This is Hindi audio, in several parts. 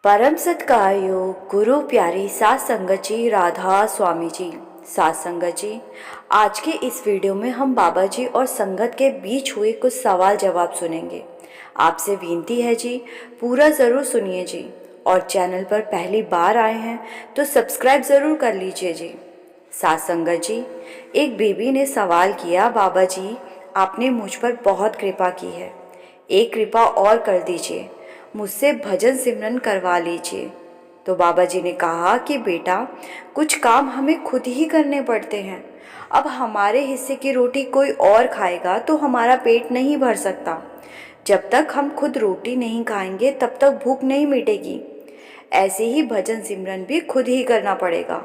परम सत्कार्यो गुरु प्यारी सात संगत जी, राधा स्वामी जी। सात संगत जी, आज के इस वीडियो में हम बाबा जी और संगत के बीच हुए कुछ सवाल जवाब सुनेंगे। आपसे विनती है जी, पूरा ज़रूर सुनिए जी। और चैनल पर पहली बार आए हैं तो सब्सक्राइब ज़रूर कर लीजिए जी। सात संगत जी, एक बेबी ने सवाल किया, बाबा जी आपने मुझ पर बहुत कृपा की है, एक कृपा और कर दीजिए, मुझसे भजन सिमरन करवा लीजिए। तो बाबा जी ने कहा कि बेटा, कुछ काम हमें खुद ही करने पड़ते हैं। अब हमारे हिस्से की रोटी कोई और खाएगा तो हमारा पेट नहीं भर सकता। जब तक हम खुद रोटी नहीं खाएंगे तब तक भूख नहीं मिटेगी। ऐसे ही भजन सिमरन भी खुद ही करना पड़ेगा।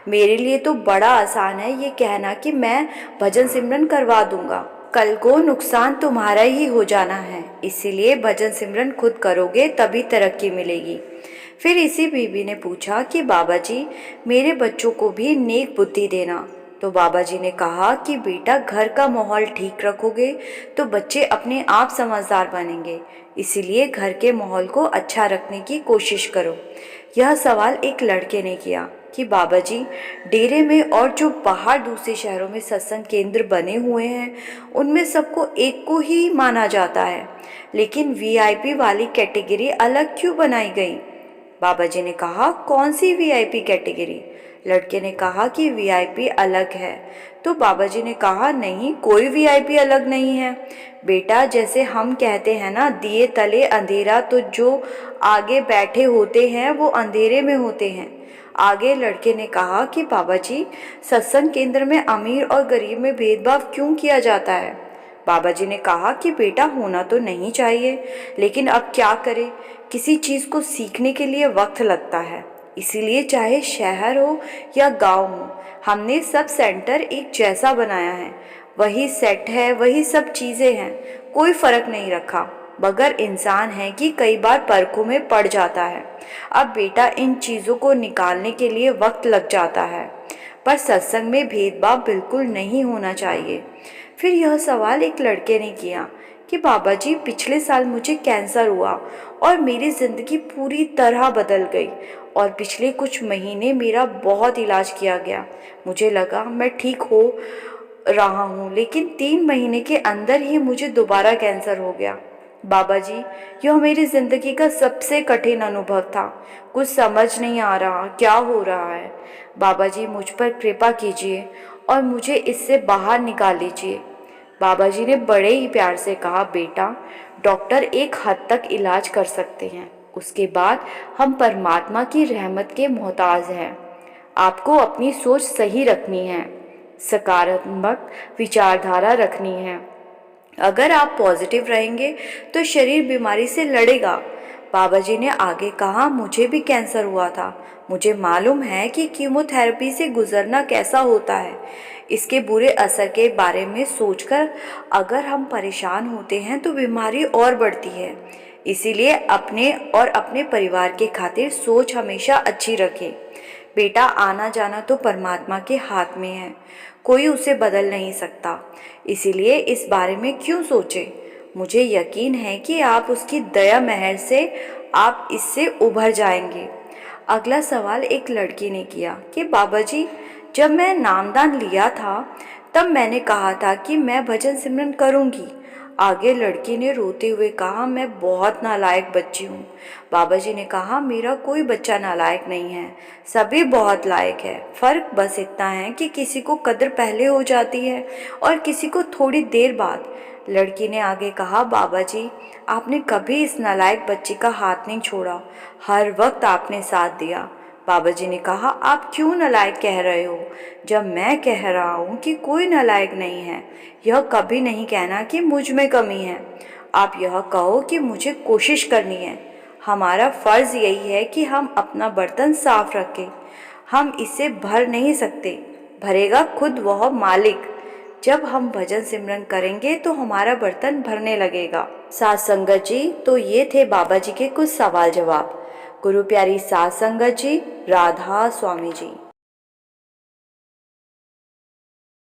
मेरे लिए तो बड़ा आसान है ये कहना कि मैं भजन सिमरन करवा दूंगा, कल को नुकसान तुम्हारा ही हो जाना है, इसीलिए भजन सिमरन खुद करोगे तभी तरक्की मिलेगी। फिर इसी बीबी ने पूछा कि बाबा जी मेरे बच्चों को भी नेक बुद्धि देना। तो बाबा जी ने कहा कि बेटा, घर का माहौल ठीक रखोगे तो बच्चे अपने आप समझदार बनेंगे, इसीलिए घर के माहौल को अच्छा रखने की कोशिश करो। यह सवाल एक लड़के ने किया कि बाबा जी, डेरे में और जो बाहर दूसरे शहरों में सत्संग केंद्र बने हुए हैं उनमें सबको एक को ही माना जाता है, लेकिन वीआईपी वाली कैटेगरी अलग क्यों बनाई गई? बाबा जी ने कहा, कौन सी वीआईपी कैटेगरी? लड़के ने कहा कि वीआईपी अलग है। तो बाबा जी ने कहा, नहीं, कोई वीआईपी अलग नहीं है बेटा। जैसे हम कहते हैं ना, दिए तले अंधेरा, तो जो आगे बैठे होते हैं वो अंधेरे में होते हैं। आगे लड़के ने कहा कि बाबा जी, सत्संग केंद्र में अमीर और गरीब में भेदभाव क्यों किया जाता है? बाबा जी ने कहा कि बेटा, होना तो नहीं चाहिए, लेकिन अब क्या करें, किसी चीज़ को सीखने के लिए वक्त लगता है, इसीलिए चाहे शहर हो या गांव हो, हमने सब सेंटर एक जैसा बनाया है। वही सेट है, वही सब चीज़ें हैं, कोई फ़र्क नहीं रखा, मगर इंसान है कि कई बार परखों में पड़ जाता है। अब बेटा, इन चीज़ों को निकालने के लिए वक्त लग जाता है, पर सत्संग में भेदभाव बिल्कुल नहीं होना चाहिए। फिर यह सवाल एक लड़के ने किया कि बाबा जी, पिछले साल मुझे कैंसर हुआ और मेरी ज़िंदगी पूरी तरह बदल गई, और पिछले कुछ महीने मेरा बहुत इलाज किया गया। मुझे लगा मैं ठीक हो रहा हूँ, लेकिन 3 महीने के अंदर ही मुझे दोबारा कैंसर हो गया। बाबा जी, यह मेरी ज़िंदगी का सबसे कठिन अनुभव था, कुछ समझ नहीं आ रहा क्या हो रहा है। बाबा जी, मुझ पर कृपा कीजिए और मुझे इससे बाहर निकाल लीजिए। बाबा जी ने बड़े ही प्यार से कहा, बेटा, डॉक्टर एक हद तक इलाज कर सकते हैं, उसके बाद हम परमात्मा की रहमत के मोहताज हैं। आपको अपनी सोच सही रखनी है, सकारात्मक विचारधारा रखनी है। अगर आप पॉजिटिव रहेंगे तो शरीर बीमारी से लड़ेगा। बाबा जी ने आगे कहा, मुझे भी कैंसर हुआ था, मुझे मालूम है कि कीमोथेरेपी से गुजरना कैसा होता है। इसके बुरे असर के बारे में सोचकर अगर हम परेशान होते हैं तो बीमारी और बढ़ती है, इसीलिए अपने और अपने परिवार के खातिर सोच हमेशा अच्छी रखें। बेटा, आना जाना तो परमात्मा के हाथ में है, कोई उसे बदल नहीं सकता, इसीलिए इस बारे में क्यों सोचें। मुझे यकीन है कि आप उसकी दया मेहर से आप इससे उभर जाएंगे। अगला सवाल एक लड़की ने किया कि बाबा जी, जब मैं नामदान लिया था तब मैंने कहा था कि मैं भजन सिमरन करूंगी। आगे लड़की ने रोते हुए कहा, मैं बहुत नालायक बच्ची हूँ। बाबा जी ने कहा, मेरा कोई बच्चा नालायक नहीं है, सभी बहुत लायक है। फ़र्क बस इतना है कि किसी को कद्र पहले हो जाती है और किसी को थोड़ी देर बाद। लड़की ने आगे कहा, बाबा जी, आपने कभी इस नालायक बच्ची का हाथ नहीं छोड़ा, हर वक्त आपने साथ दिया। बाबा जी ने कहा, आप क्यों नालायक कह रहे हो, जब मैं कह रहा हूँ कि कोई नालायक नहीं है। यह कभी नहीं कहना कि मुझ में कमी है, आप यह कहो कि मुझे कोशिश करनी है। हमारा फ़र्ज़ यही है कि हम अपना बर्तन साफ रखें, हम इसे भर नहीं सकते, भरेगा खुद वह मालिक। जब हम भजन सिमरन करेंगे तो हमारा बर्तन भरने लगेगा। सात संगत जी, तो ये थे बाबा जी के कुछ सवाल जवाब। गुरु प्यारी सात संगत जी, राधा स्वामी जी।